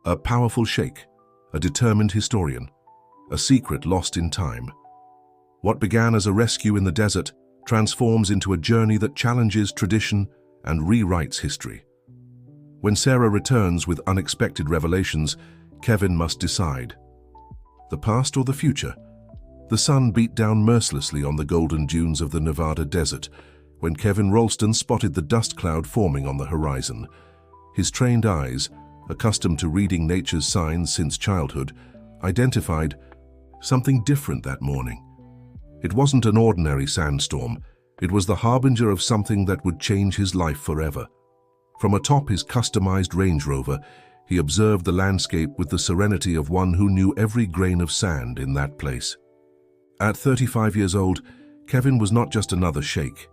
A powerful sheikh, a determined historian, a secret lost in time. What began as a rescue in the desert transforms into a journey that challenges tradition and rewrites history. When Sarah returns with unexpected revelations, Kevin must decide. The past or the future? The sun beat down mercilessly on the golden dunes of the Nevada desert when Kevin Ralston spotted the dust cloud forming on the horizon. His trained eyes, accustomed to reading nature's signs since childhood, identified something different that morning. It wasn't an ordinary sandstorm. It was the harbinger of something that would change his life forever. From atop his customized Range Rover, he observed the landscape with the serenity of one who knew every grain of sand in that place. At 35 years old, Kevin was not just another sheikh.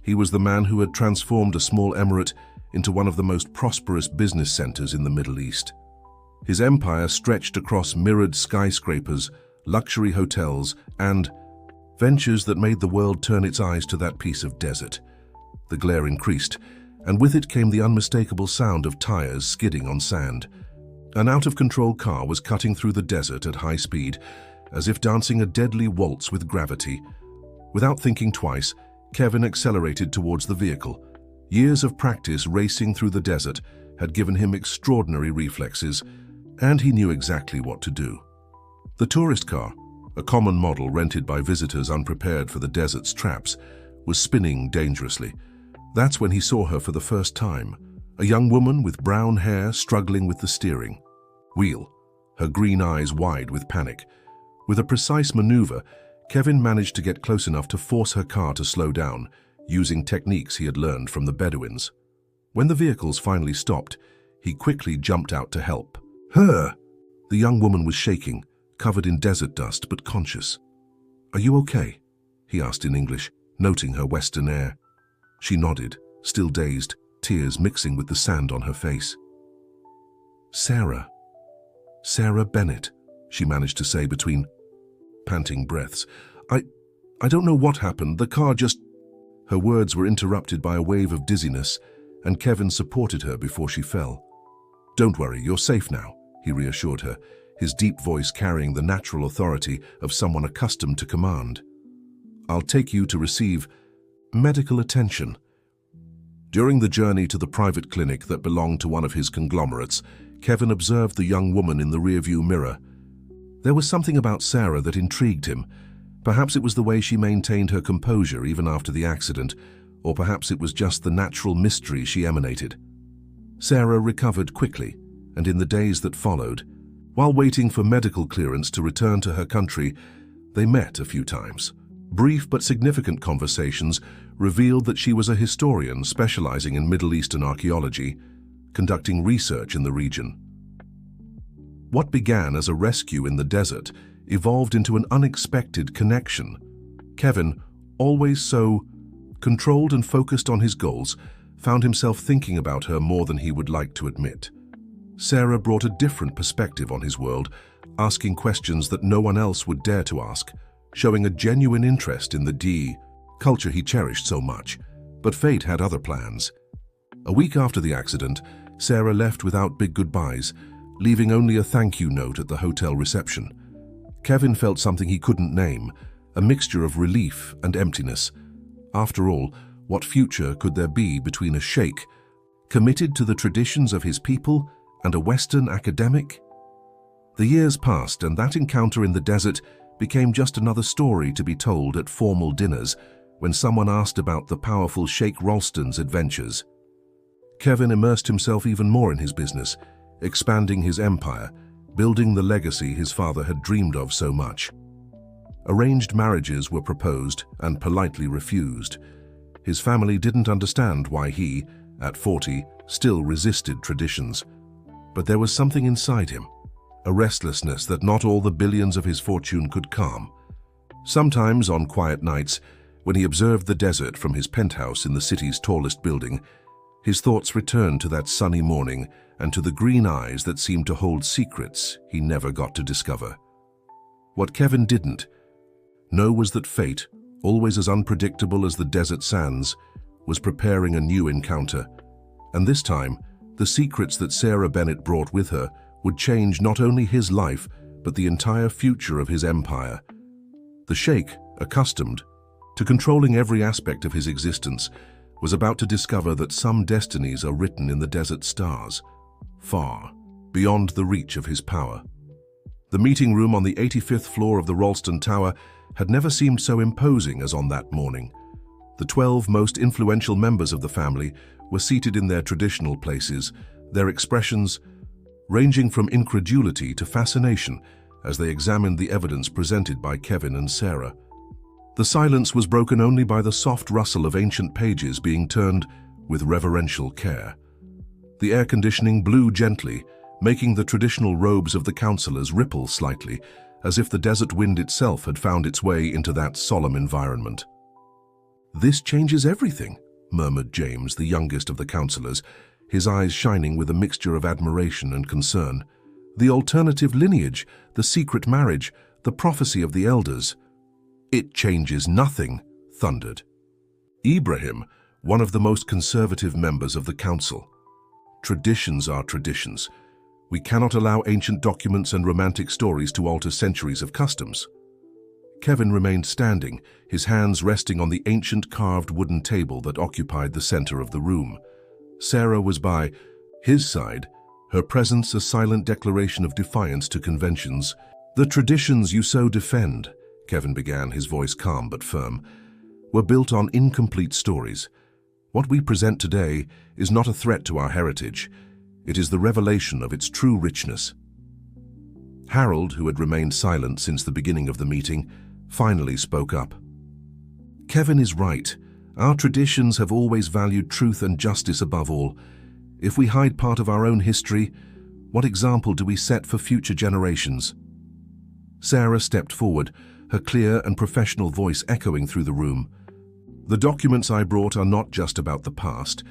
He was the man who had transformed a small emirate into one of the most prosperous business centers in the Middle East. His empire stretched across mirrored skyscrapers, luxury hotels, and ventures that made the world turn its eyes to that piece of desert. The glare increased, and with it came the unmistakable sound of tires skidding on sand. An out-of-control car was cutting through the desert at high speed, as if dancing a deadly waltz with gravity. Without thinking twice, Kevin accelerated towards the vehicle. Years of practice racing through the desert had given him extraordinary reflexes, and he knew exactly what to do. The tourist car, a common model rented by visitors unprepared for the desert's traps, was spinning dangerously. That's when he saw her for the first time, a young woman with brown hair struggling with the steering wheel, her green eyes wide with panic. With a precise maneuver, Kevin managed to get close enough to force her car to slow down, using techniques he had learned from the Bedouins. When the vehicles finally stopped, he quickly jumped out to help. Her! The young woman was shaking, covered in desert dust but conscious. "Are you okay?" he asked in English, noting her Western air. She nodded, still dazed, tears mixing with the sand on her face. Sarah Bennett, she managed to say between panting breaths. I don't know what happened, the car just... Her words were interrupted by a wave of dizziness, and Kevin supported her before she fell. "Don't worry, you're safe now," he reassured her, his deep voice carrying the natural authority of someone accustomed to command. "I'll take you to receive medical attention." During the journey to the private clinic that belonged to one of his conglomerates, Kevin observed the young woman in the rearview mirror. There was something about Sarah that intrigued him. Perhaps it was the way she maintained her composure even after the accident, or perhaps it was just the natural mystery she emanated. Sarah recovered quickly, and in the days that followed, while waiting for medical clearance to return to her country, they met a few times. Brief but significant conversations revealed that she was a historian specializing in Middle Eastern archaeology, conducting research in the region. What began as a rescue in the desert evolved into an unexpected connection. Kevin, always so controlled and focused on his goals, found himself thinking about her more than he would like to admit. Sarah brought a different perspective on his world, asking questions that no one else would dare to ask, showing a genuine interest in the culture he cherished so much. But fate had other plans. A week after the accident, Sarah left without big goodbyes, leaving only a thank you note at the hotel reception. Kevin felt something he couldn't name, a mixture of relief and emptiness. After all, what future could there be between a sheikh, committed to the traditions of his people, and a Western academic? The years passed, and that encounter in the desert became just another story to be told at formal dinners when someone asked about the powerful Sheikh Ralston's adventures. Kevin immersed himself even more in his business, expanding his empire, building the legacy his father had dreamed of so much. Arranged marriages were proposed and politely refused. His family didn't understand why he, at 40, still resisted traditions. But there was something inside him, a restlessness that not all the billions of his fortune could calm. Sometimes on quiet nights, when he observed the desert from his penthouse in the city's tallest building, his thoughts returned to that sunny morning and to the green eyes that seemed to hold secrets he never got to discover. What Kevin didn't know was that fate, always as unpredictable as the desert sands, was preparing a new encounter. And this time, the secrets that Sarah Bennett brought with her would change not only his life, but the entire future of his empire. The Sheikh, accustomed to controlling every aspect of his existence, was about to discover that some destinies are written in the desert stars, far beyond the reach of his power. The meeting room on the 85th floor of the Ralston Tower had never seemed so imposing as on that morning. The 12 most influential members of the family were seated in their traditional places, their expressions ranging from incredulity to fascination as they examined the evidence presented by Kevin and Sarah. The silence was broken only by the soft rustle of ancient pages being turned with reverential care. The air conditioning blew gently, making the traditional robes of the counselors ripple slightly, as if the desert wind itself had found its way into that solemn environment. "This changes everything," murmured James, the youngest of the counselors, his eyes shining with a mixture of admiration and concern. "The alternative lineage, the secret marriage, the prophecy of the elders." "It changes nothing," thundered Ibrahim, one of the most conservative members of the council. "Traditions are traditions. We cannot allow ancient documents and romantic stories to alter centuries of customs." Kevin remained standing, his hands resting on the ancient carved wooden table that occupied the center of the room. Sarah was by his side, her presence a silent declaration of defiance to conventions. "The traditions you so defend," Kevin began, his voice calm but firm, "were built on incomplete stories. What we present today is not a threat to our heritage. It is the revelation of its true richness." Harold, who had remained silent since the beginning of the meeting, finally spoke up. "Kevin is right. Our traditions have always valued truth and justice above all. If we hide part of our own history, what example do we set for future generations?" Sarah stepped forward, her clear and professional voice echoing through the room. "The documents I brought are not just about the past.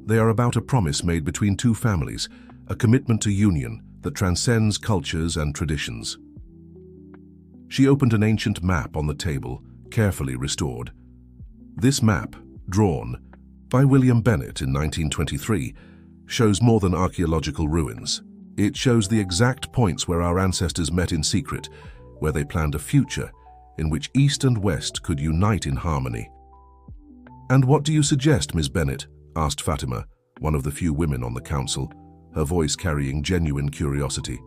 They are about a promise made between two families, a commitment to union that transcends cultures and traditions." She opened an ancient map on the table, carefully restored. This map, drawn by William Bennett in 1923, shows more than archaeological ruins. It shows the exact points where our ancestors met in secret, where they planned a future in which East and West could unite in harmony. "And what do you suggest, Ms. Bennett?" asked Fatima, one of the few women on the council, her voice carrying genuine curiosity.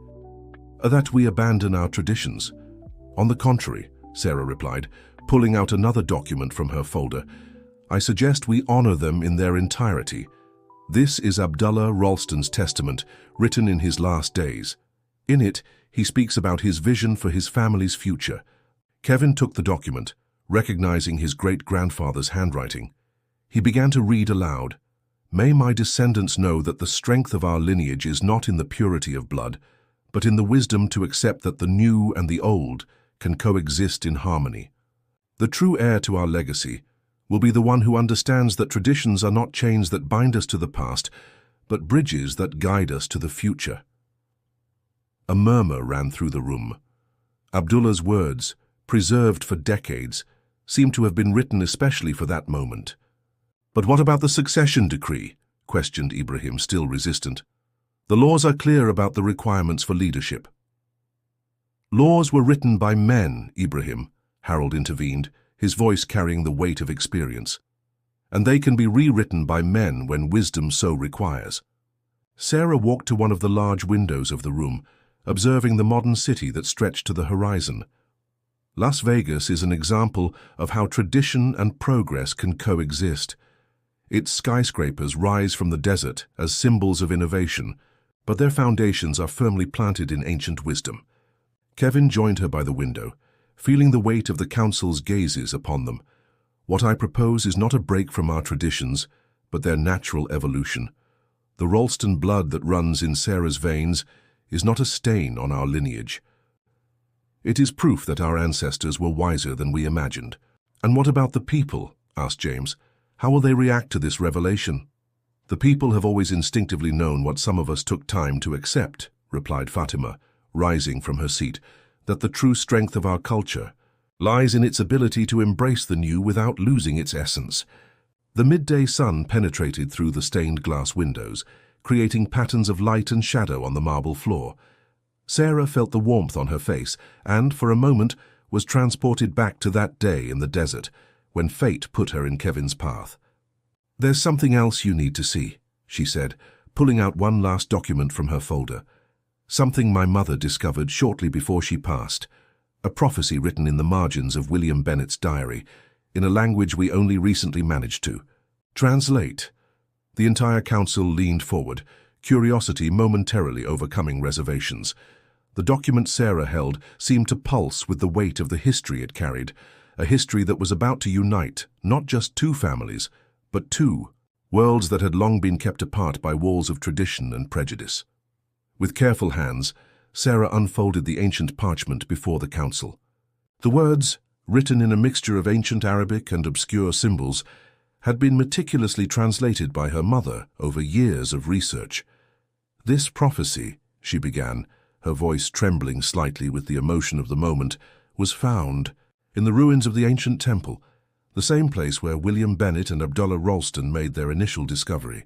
"That we abandon our traditions." "On the contrary," Sarah replied, pulling out another document from her folder. "I suggest we honor them in their entirety. This is Abdullah Ralston's testament, written in his last days. In it, he speaks about his vision for his family's future." Kevin took the document, recognizing his great-grandfather's handwriting. He began to read aloud. "May my descendants know that the strength of our lineage is not in the purity of blood, but in the wisdom to accept that the new and the old can coexist in harmony. The true heir to our legacy will be the one who understands that traditions are not chains that bind us to the past, but bridges that guide us to the future." A murmur ran through the room. Abdullah's words, preserved for decades, seemed to have been written especially for that moment. "But what about the succession decree?" questioned Ibrahim, still resistant. "The laws are clear about the requirements for leadership." "Laws were written by men, Ibrahim," Harold intervened, his voice carrying the weight of experience. "And they can be rewritten by men when wisdom so requires." Sarah walked to one of the large windows of the room, observing the modern city that stretched to the horizon. Las Vegas is an example of how tradition and progress can coexist. Its skyscrapers rise from the desert as symbols of innovation, but their foundations are firmly planted in ancient wisdom. Kevin joined her by the window, feeling the weight of the council's gazes upon them. "What I propose is not a break from our traditions, but their natural evolution. The Ralston blood that runs in Sarah's veins is not a stain on our lineage. It is proof that our ancestors were wiser than we imagined." "And what about the people?" asked James. "How will they react to this revelation?" "The people have always instinctively known what some of us took time to accept," replied Fatima, rising from her seat, "that the true strength of our culture lies in its ability to embrace the new without losing its essence." The midday sun penetrated through the stained glass windows, creating patterns of light and shadow on the marble floor. Sarah felt the warmth on her face and, for a moment, was transported back to that day in the desert when fate put her in Kevin's path. "There's something else you need to see," she said, pulling out one last document from her folder. "Something my mother discovered shortly before she passed. A prophecy written in the margins of William Bennett's diary, in a language we only recently managed to translate." The entire council leaned forward, curiosity momentarily overcoming reservations. The document Sarah held seemed to pulse with the weight of the history it carried, a history that was about to unite not just two families, but two worlds that had long been kept apart by walls of tradition and prejudice. With careful hands, Sarah unfolded the ancient parchment before the council. The words, written in a mixture of ancient Arabic and obscure symbols, had been meticulously translated by her mother over years of research. "This prophecy," she began, her voice trembling slightly with the emotion of the moment, "was found in the ruins of the ancient temple, the same place where William Bennett and Abdullah Ralston made their initial discovery.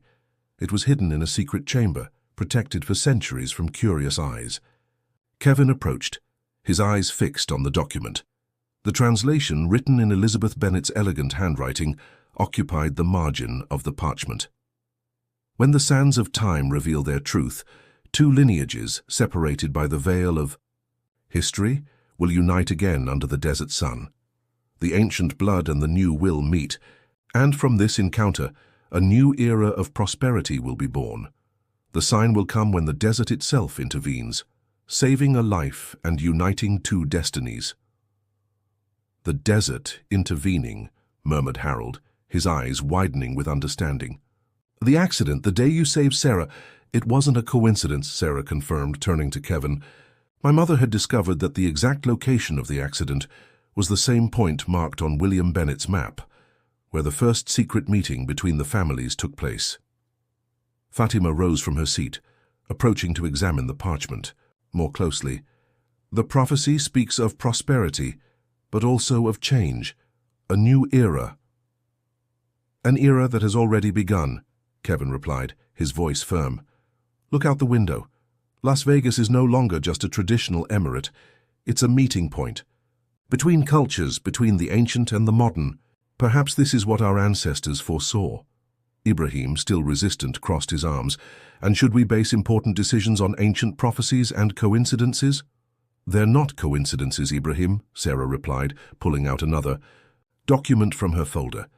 It was hidden in a secret chamber, protected for centuries from curious eyes." Kevin approached, his eyes fixed on the document. The translation, written in Elizabeth Bennett's elegant handwriting, occupied the margin of the parchment. When the sands of time reveal their truth, two lineages, separated by the veil of history, will unite again under the desert sun. The ancient blood and the new will meet, and from this encounter, a new era of prosperity will be born. The sign will come when the desert itself intervenes, saving a life and uniting two destinies. "The desert intervening," murmured Harold, his eyes widening with understanding. "The accident, the day you saved Sarah, it wasn't a coincidence," Sarah confirmed, turning to Kevin. "My mother had discovered that the exact location of the accident was the same point marked on William Bennett's map, where the first secret meeting between the families took place." Fatima rose from her seat, approaching to examine the parchment more closely. "The prophecy speaks of prosperity, but also of change, a new era." "An era that has already begun," Kevin replied, his voice firm. "Look out the window. Las Vegas is no longer just a traditional emirate. It's a meeting point. Between cultures, between the ancient and the modern. Perhaps this is what our ancestors foresaw." Ibrahim, still resistant, crossed his arms. "And should we base important decisions on ancient prophecies and coincidences?" "They're not coincidences, Ibrahim," Sarah replied, pulling out another document from her folder.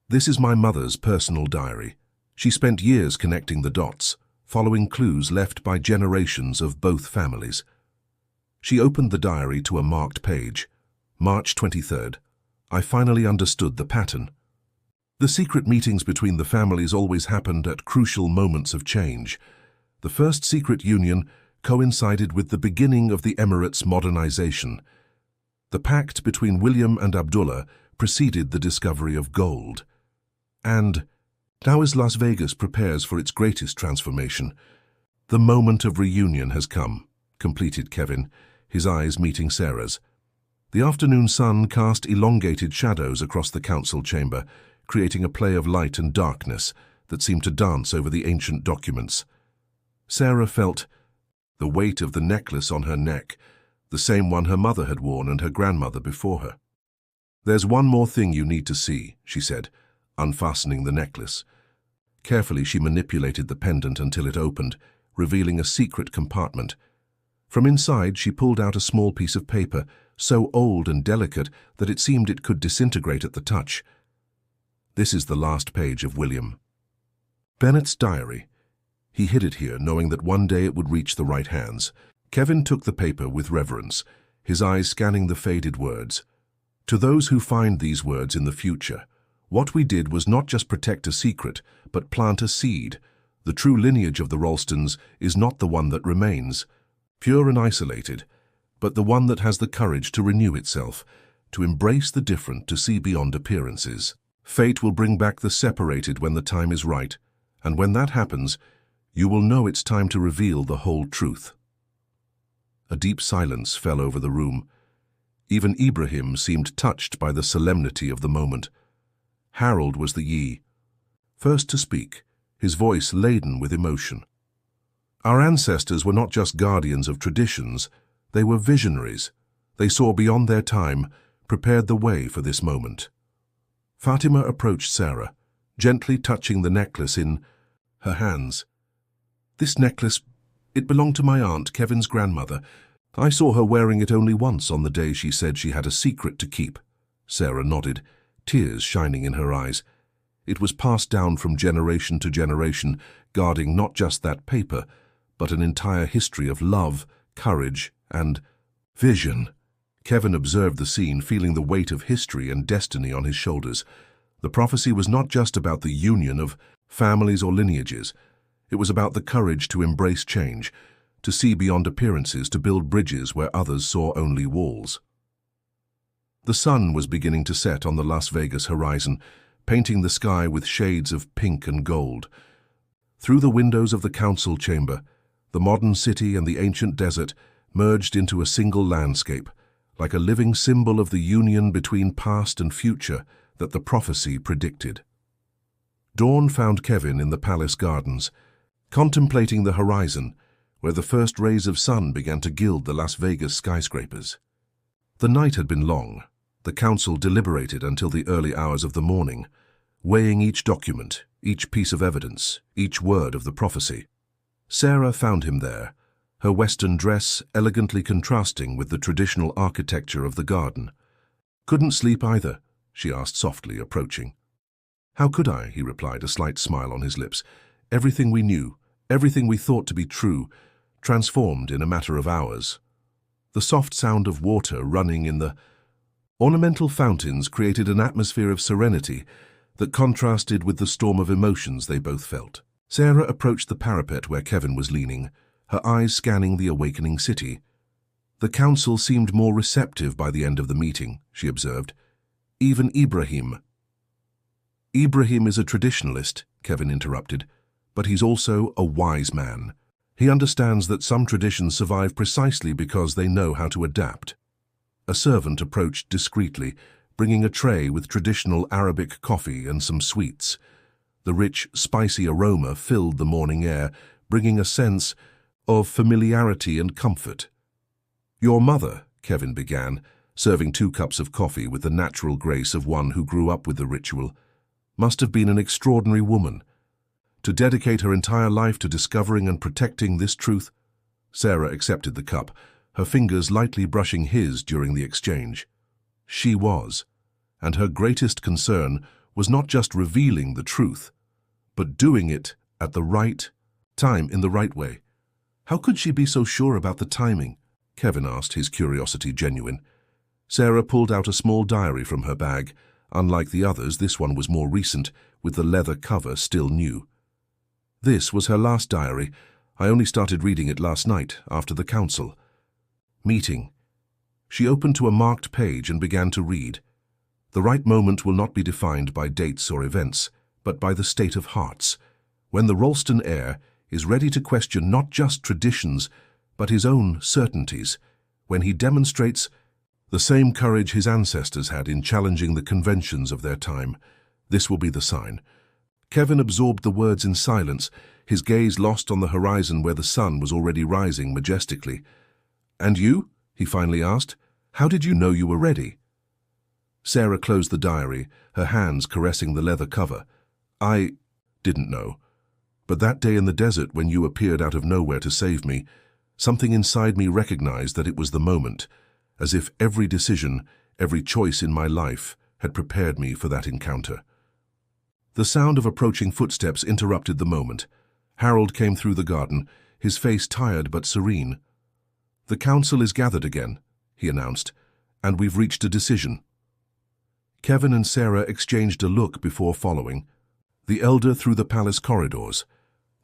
"This is my mother's personal diary. She spent years connecting the dots, following clues left by generations of both families." She opened the diary to a marked page. "March 23rd. I finally understood the pattern." The secret meetings between the families always happened at crucial moments of change. The first secret union coincided with the beginning of the Emirates' modernization. The pact between William and Abdullah preceded the discovery of gold. And now as Las Vegas prepares for its greatest transformation, the moment of reunion has come, completed Kevin, his eyes meeting Sarah's. The afternoon sun cast elongated shadows across the council chamber, creating a play of light and darkness that seemed to dance over the ancient documents. Sarah felt the weight of the necklace on her neck, the same one her mother had worn and her grandmother before her. "There's one more thing you need to see," she said, unfastening the necklace. Carefully she manipulated the pendant until it opened, revealing a secret compartment. From inside she pulled out a small piece of paper, so old and delicate that it seemed it could disintegrate at the touch. This is the last page of William Bennett's diary. He hid it here, knowing that one day it would reach the right hands. Kevin took the paper with reverence, his eyes scanning the faded words. "To those who find these words in the future, what we did was not just protect a secret, but plant a seed. The true lineage of the Ralstons is not the one that remains, pure and isolated, but the one that has the courage to renew itself, to embrace the different, to see beyond appearances. Fate will bring back the separated when the time is right, and when that happens, you will know it's time to reveal the whole truth." A deep silence fell over the room. Even Ibrahim seemed touched by the solemnity of the moment. Harold was the first to speak, his voice laden with emotion. Our ancestors were not just guardians of traditions, they were visionaries. They saw beyond their time, prepared the way for this moment. Fatima approached Sarah, gently touching the necklace in her hands. "This necklace, it belonged to my aunt, Kevin's grandmother. I saw her wearing it only once on the day she said she had a secret to keep." Sarah nodded, tears shining in her eyes. It was passed down from generation to generation, guarding not just that paper, but an entire history of love, courage, and vision. Kevin observed the scene, feeling the weight of history and destiny on his shoulders. The prophecy was not just about the union of families or lineages. It was about the courage to embrace change, to see beyond appearances, to build bridges where others saw only walls. The sun was beginning to set on the Las Vegas horizon, painting the sky with shades of pink and gold. Through the windows of the council chamber, the modern city and the ancient desert merged into a single landscape, like a living symbol of the union between past and future that the prophecy predicted. Dawn found Kevin in the palace gardens, contemplating the horizon, where the first rays of sun began to gild the Las Vegas skyscrapers. The night had been long. The council deliberated until the early hours of the morning, weighing each document, each piece of evidence, each word of the prophecy. Sarah found him there, her western dress elegantly contrasting with the traditional architecture of the garden. "Couldn't sleep either?" she asked softly, approaching. "How could I?" he replied, a slight smile on his lips. "Everything we knew, everything we thought to be true, transformed in a matter of hours." The soft sound of water running in the ornamental fountains created an atmosphere of serenity that contrasted with the storm of emotions they both felt. Sarah approached the parapet where Kevin was leaning, her eyes scanning the awakening city. "The council seemed more receptive by the end of the meeting," she observed. "Even Ibrahim." "Ibrahim is a traditionalist," Kevin interrupted, "but he's also a wise man. He understands that some traditions survive precisely because they know how to adapt." A servant approached discreetly, bringing a tray with traditional Arabic coffee and some sweets. The rich, spicy aroma filled the morning air, bringing a sense of familiarity and comfort. "Your mother," Kevin began, serving 2 cups of coffee with the natural grace of one who grew up with the ritual, "must have been an extraordinary woman. To dedicate her entire life to discovering and protecting this truth." Sarah accepted the cup, her fingers lightly brushing his during the exchange. She was, and her greatest concern was not just revealing the truth, but doing it at the right time in the right way. "How could she be so sure about the timing?" Kevin asked, his curiosity genuine. Sarah pulled out a small diary from her bag. Unlike the others, this one was more recent, with the leather cover still new. "This was her last diary. I only started reading it last night, after the council meeting." She opened to a marked page and began to read. "The right moment will not be defined by dates or events, but by the state of hearts. When the Ralston heir is ready to question not just traditions, but his own certainties, when he demonstrates the same courage his ancestors had in challenging the conventions of their time, this will be the sign." Kevin absorbed the words in silence, his gaze lost on the horizon where the sun was already rising majestically. "And you?" he finally asked. "How did you know you were ready?" Sarah closed the diary, her hands caressing the leather cover. "I didn't know. But that day in the desert when you appeared out of nowhere to save me, something inside me recognized that it was the moment, as if every decision, every choice in my life had prepared me for that encounter." The sound of approaching footsteps interrupted the moment. Harold came through the garden, his face tired but serene. "The council is gathered again," he announced, "and we've reached a decision." Kevin and Sarah exchanged a look before following. The elder through the palace corridors.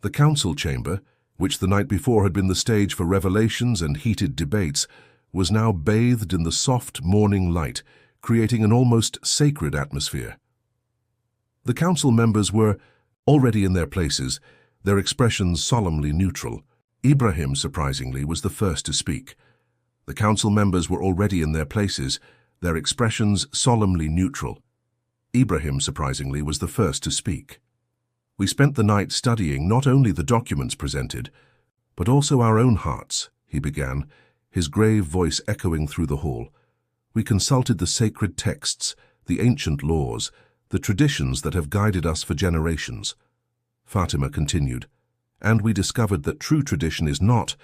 The council chamber, which the night before had been the stage for revelations and heated debates, was now bathed in the soft morning light, creating an almost sacred atmosphere. The council members were already in their places, their expressions solemnly neutral. Ibrahim, surprisingly, was the first to speak. The council members were already in their places, their expressions solemnly neutral. Ibrahim, surprisingly, was the first to speak. We spent the night studying not only the documents presented, but also our own hearts, he began, his grave voice echoing through the hall. We consulted the sacred texts, the ancient laws, the traditions that have guided us for generations. Fatima continued, and we discovered that true tradition is not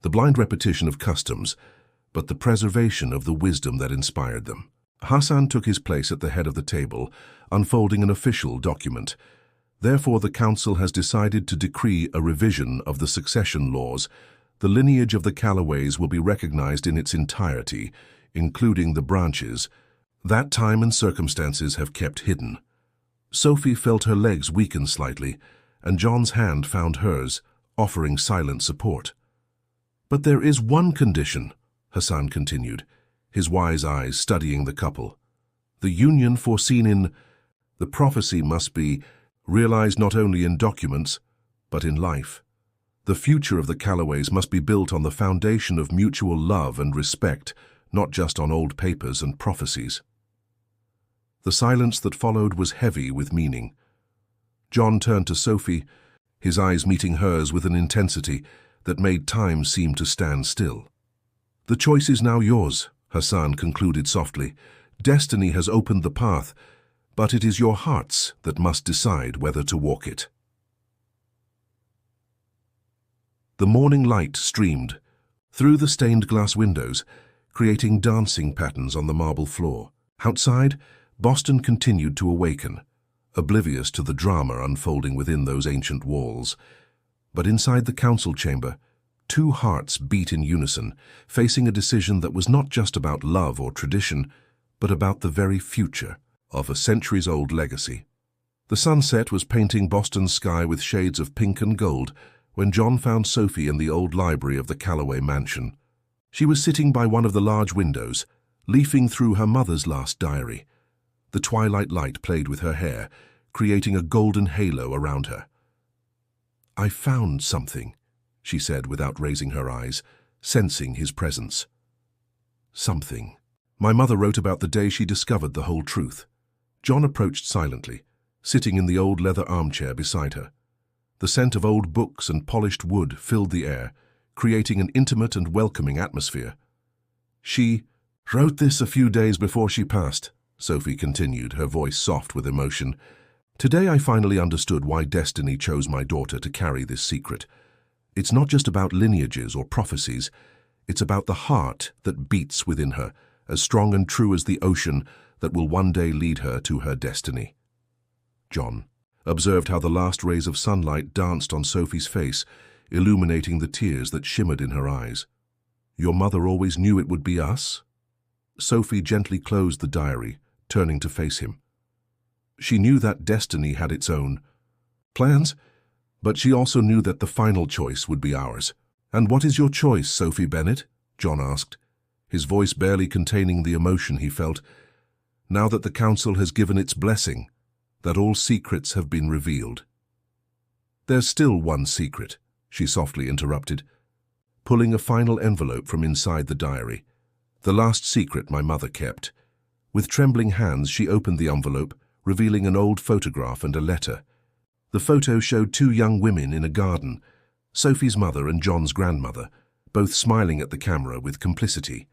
the blind repetition of customs, but the preservation of the wisdom that inspired them. Hassan took his place at the head of the table, unfolding an official document. Therefore, the council has decided to decree a revision of the succession laws. The lineage of the Callaways will be recognized in its entirety, including the branches that time and circumstances have kept hidden. Sophie felt her legs weaken slightly, and John's hand found hers, offering silent support. But there is one condition, Hassan continued, his wise eyes studying the couple. The union foreseen in the prophecy must be realized not only in documents, but in life. The future of the Callaways must be built on the foundation of mutual love and respect, not just on old papers and prophecies. The silence that followed was heavy with meaning. John turned to Sophie, his eyes meeting hers with an intensity that made time seem to stand still. The choice is now yours, Hassan concluded softly. Destiny has opened the path, but it is your hearts that must decide whether to walk it. The morning light streamed through the stained glass windows, creating dancing patterns on the marble floor. Outside, Boston continued to awaken, oblivious to the drama unfolding within those ancient walls. But inside the council chamber, two hearts beat in unison, facing a decision that was not just about love or tradition, but about the very future of a centuries-old legacy. The sunset was painting Boston's sky with shades of pink and gold when John found Sophie in the old library of the Callaway mansion. She was sitting by one of the large windows, leafing through her mother's last diary. The twilight light played with her hair, creating a golden halo around her. "I found something," she said without raising her eyes, sensing his presence. "Something. My mother wrote about the day she discovered the whole truth." John approached silently, sitting in the old leather armchair beside her. The scent of old books and polished wood filled the air, creating an intimate and welcoming atmosphere. "She wrote this a few days before she passed," Sophie continued, her voice soft with emotion. "Today I finally understood why destiny chose my daughter to carry this secret. It's not just about lineages or prophecies. It's about the heart that beats within her, as strong and true as the ocean that will one day lead her to her destiny." John observed how the last rays of sunlight danced on Sophie's face, illuminating the tears that shimmered in her eyes. "Your mother always knew it would be us?" Sophie gently closed the diary, turning to face him. "She knew that destiny had its own plans, but she also knew that the final choice would be ours." "And what is your choice, Sophie Bennett?" John asked, his voice barely containing the emotion he felt. "Now that the council has given its blessing, that all secrets have been revealed." "There's still one secret," she softly interrupted, pulling a final envelope from inside the diary. "The last secret my mother kept." With trembling hands, she opened the envelope, revealing an old photograph and a letter. The photo showed two young women in a garden, Sophie's mother and John's grandmother, both smiling at the camera with complicity.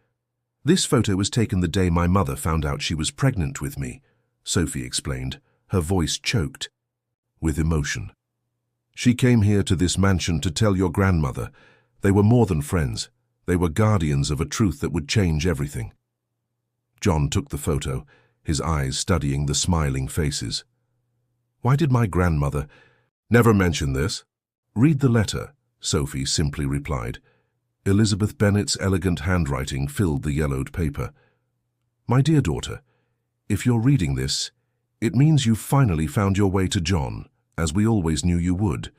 "This photo was taken the day my mother found out she was pregnant with me," Sophie explained, her voice choked with emotion. "She came here to this mansion to tell your grandmother. They were more than friends. They were guardians of a truth that would change everything." John took the photo, his eyes studying the smiling faces. "Why did my grandmother never mention this?" "Read the letter," Sophie simply replied. Elizabeth Bennett's elegant handwriting filled the yellowed paper. "My dear daughter, if you're reading this, it means you've finally found your way to John, as we always knew you would.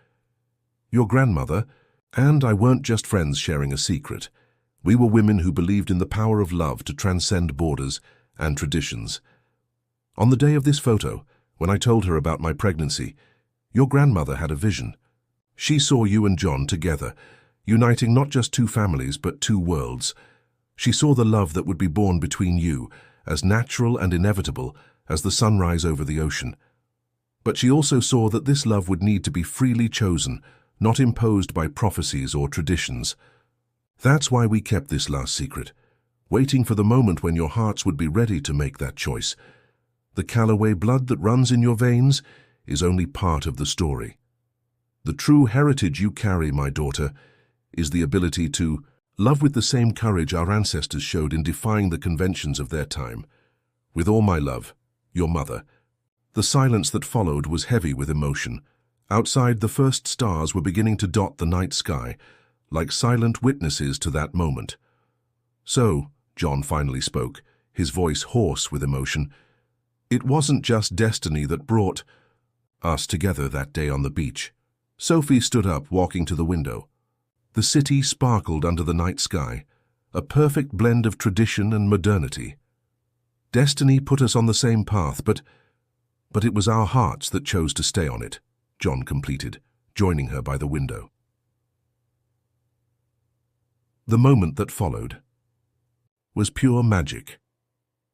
Your grandmother and I weren't just friends sharing a secret. We were women who believed in the power of love to transcend borders and traditions. On the day of this photo, when I told her about my pregnancy, your grandmother had a vision. She saw you and John together, uniting not just two families but two worlds. She saw the love that would be born between you, as natural and inevitable as the sunrise over the ocean. But she also saw that this love would need to be freely chosen, not imposed by prophecies or traditions. That's why we kept this last secret, waiting for the moment when your hearts would be ready to make that choice. The Calloway blood that runs in your veins is only part of the story. The true heritage you carry, my daughter, is the ability to love with the same courage our ancestors showed in defying the conventions of their time. With all my love, your mother. The silence that followed was heavy with emotion. Outside, the first stars were beginning to dot the night sky, like silent witnesses to that moment. So, John finally spoke, his voice hoarse with emotion. It wasn't just destiny that brought us together that day on the beach. Sophie stood up, walking to the window. The city sparkled under the night sky, a perfect blend of tradition and modernity. Destiny put us on the same path, but it was our hearts that chose to stay on it, John completed, joining her by the window. The moment that followed was pure magic.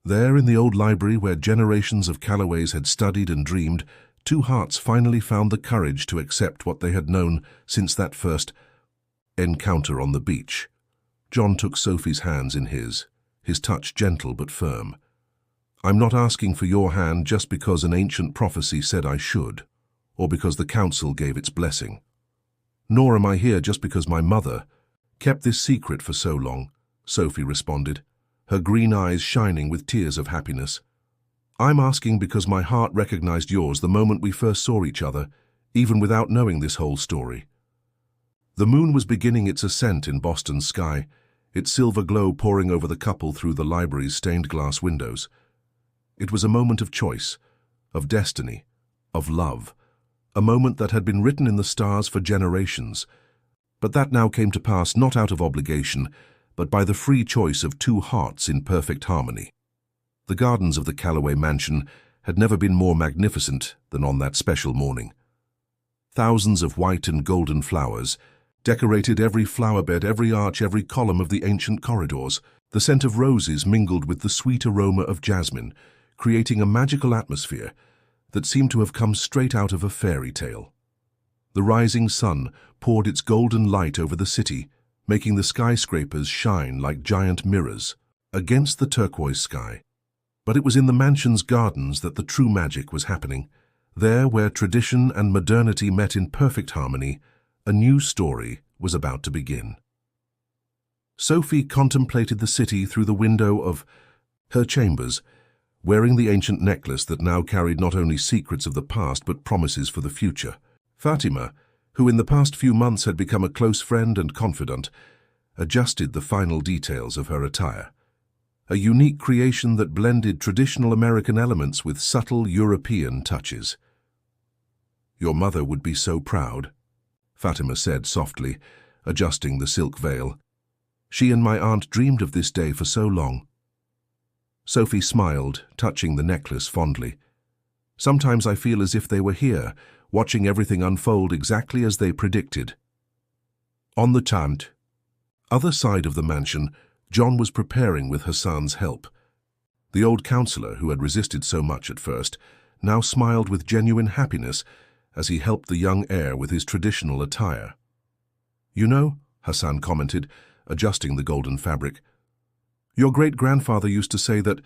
There in the old library where generations of Calloways had studied and dreamed, two hearts finally found the courage to accept what they had known since that first encounter on the beach. John took Sophie's hands in his touch gentle but firm. I'm not asking for your hand just because an ancient prophecy said I should, or because the council gave its blessing. Nor am I here just because my mother kept this secret for so long, Sophie responded, her green eyes shining with tears of happiness. I'm asking because my heart recognized yours the moment we first saw each other, even without knowing this whole story. The moon was beginning its ascent in Boston's sky, its silver glow pouring over the couple through the library's stained glass windows. It was a moment of choice, of destiny, of love, a moment that had been written in the stars for generations, but that now came to pass not out of obligation, but by the free choice of two hearts in perfect harmony. The gardens of the Calloway mansion had never been more magnificent than on that special morning. Thousands of white and golden flowers decorated every flowerbed, every arch, every column of the ancient corridors. The scent of roses mingled with the sweet aroma of jasmine, creating a magical atmosphere that seemed to have come straight out of a fairy tale. The rising sun poured its golden light over the city, making the skyscrapers shine like giant mirrors against the turquoise sky. But it was in the mansion's gardens that the true magic was happening. There, where tradition and modernity met in perfect harmony, a new story was about to begin. Sophie contemplated the city through the window of her chambers, wearing the ancient necklace that now carried not only secrets of the past but promises for the future. Fatima, who in the past few months had become a close friend and confidant, adjusted the final details of her attire. A unique creation that blended traditional American elements with subtle European touches. Your mother would be so proud, Fatima said softly, adjusting the silk veil. She and my aunt dreamed of this day for so long. Sophie smiled, touching the necklace fondly. Sometimes I feel as if they were here, watching everything unfold exactly as they predicted. On the other side of the mansion, John was preparing with Hassan's help. The old counselor, who had resisted so much at first, now smiled with genuine happiness as he helped the young heir with his traditional attire. You know, Hassan commented, adjusting the golden fabric, your great-grandfather used to say that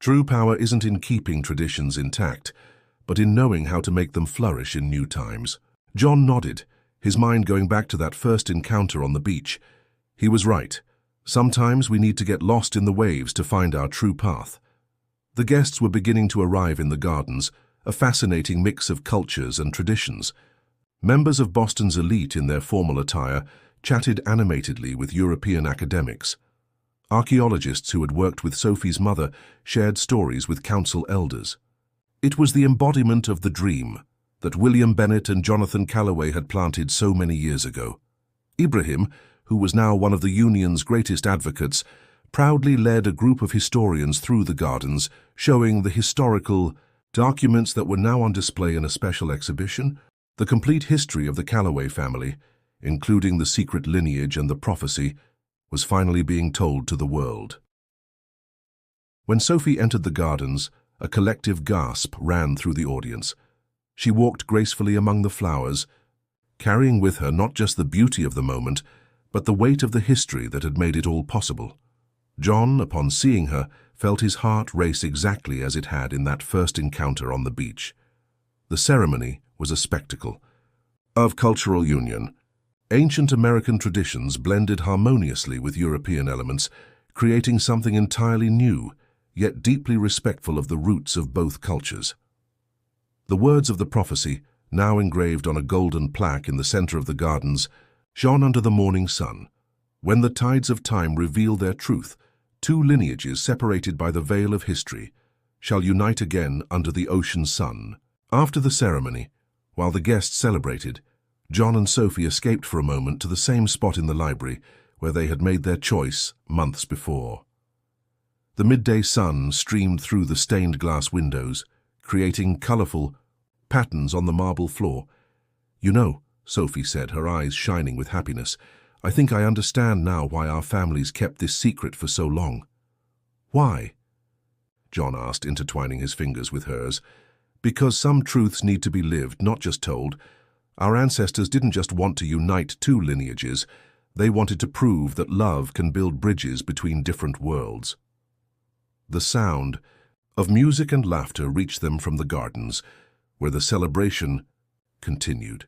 true power isn't in keeping traditions intact, but in knowing how to make them flourish in new times. John nodded, his mind going back to that first encounter on the beach. He was right. Sometimes we need to get lost in the waves to find our true path. The guests were beginning to arrive in the gardens, a fascinating mix of cultures and traditions. Members of Boston's elite in their formal attire chatted animatedly with European academics. Archaeologists who had worked with Sophie's mother shared stories with council elders. It was the embodiment of the dream that William Bennett and Jonathan Calloway had planted so many years ago. Ibrahim, who was now one of the Union's greatest advocates, proudly led a group of historians through the gardens, showing the historical documents that were now on display in a special exhibition. The complete history of the Calloway family, including the secret lineage and the prophecy, was finally being told to the world. When Sophie entered the gardens, a collective gasp ran through the audience. She walked gracefully among the flowers, carrying with her not just the beauty of the moment, but the weight of the history that had made it all possible. John, upon seeing her, felt his heart race exactly as it had in that first encounter on the beach. The ceremony was a spectacle of cultural union. Ancient American traditions blended harmoniously with European elements, creating something entirely new, yet deeply respectful of the roots of both cultures. The words of the prophecy, now engraved on a golden plaque in the center of the gardens, shone under the morning sun. When the tides of time reveal their truth, two lineages separated by the veil of history shall unite again under the ocean sun. After the ceremony, while the guests celebrated, John and Sophie escaped for a moment to the same spot in the library where they had made their choice months before. The midday sun streamed through the stained glass windows, creating colorful patterns on the marble floor. "You know," Sophie said, her eyes shining with happiness, "I think I understand now why our families kept this secret for so long." "Why?" John asked, intertwining his fingers with hers. "Because some truths need to be lived, not just told. Our ancestors didn't just want to unite two lineages, they wanted to prove that love can build bridges between different worlds." The sound of music and laughter reached them from the gardens, where the celebration continued.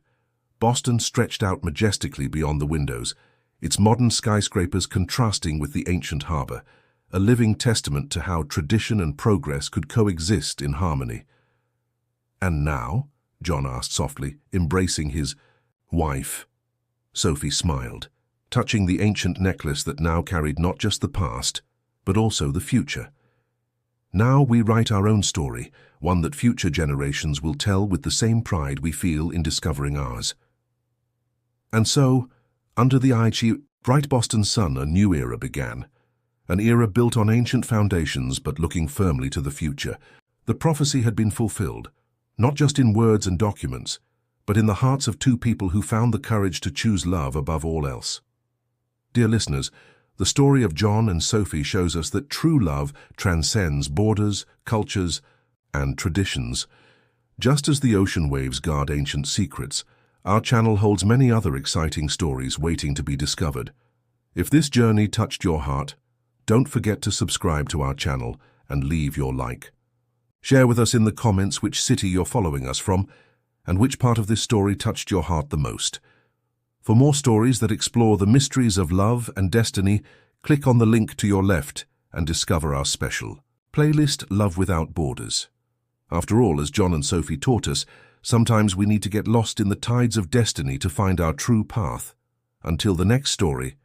Boston stretched out majestically beyond the windows, its modern skyscrapers contrasting with the ancient harbor, a living testament to how tradition and progress could coexist in harmony. "And now?" John asked softly, embracing his wife. Sophie smiled, touching the ancient necklace that now carried not just the past, but also the future. "Now we write our own story, one that future generations will tell with the same pride we feel in discovering ours." And so, under the bright Boston sun, a new era began. An era built on ancient foundations but looking firmly to the future. The prophecy had been fulfilled, not just in words and documents, but in the hearts of two people who found the courage to choose love above all else. Dear listeners, the story of John and Sophie shows us that true love transcends borders, cultures, and traditions. Just as the ocean waves guard ancient secrets, our channel holds many other exciting stories waiting to be discovered. If this journey touched your heart, don't forget to subscribe to our channel and leave your like. Share with us in the comments which city you're following us from and which part of this story touched your heart the most. For more stories that explore the mysteries of love and destiny, click on the link to your left and discover our special playlist, Love Without Borders. After all, as John and Sophie taught us, sometimes we need to get lost in the tides of destiny to find our true path. Until the next story,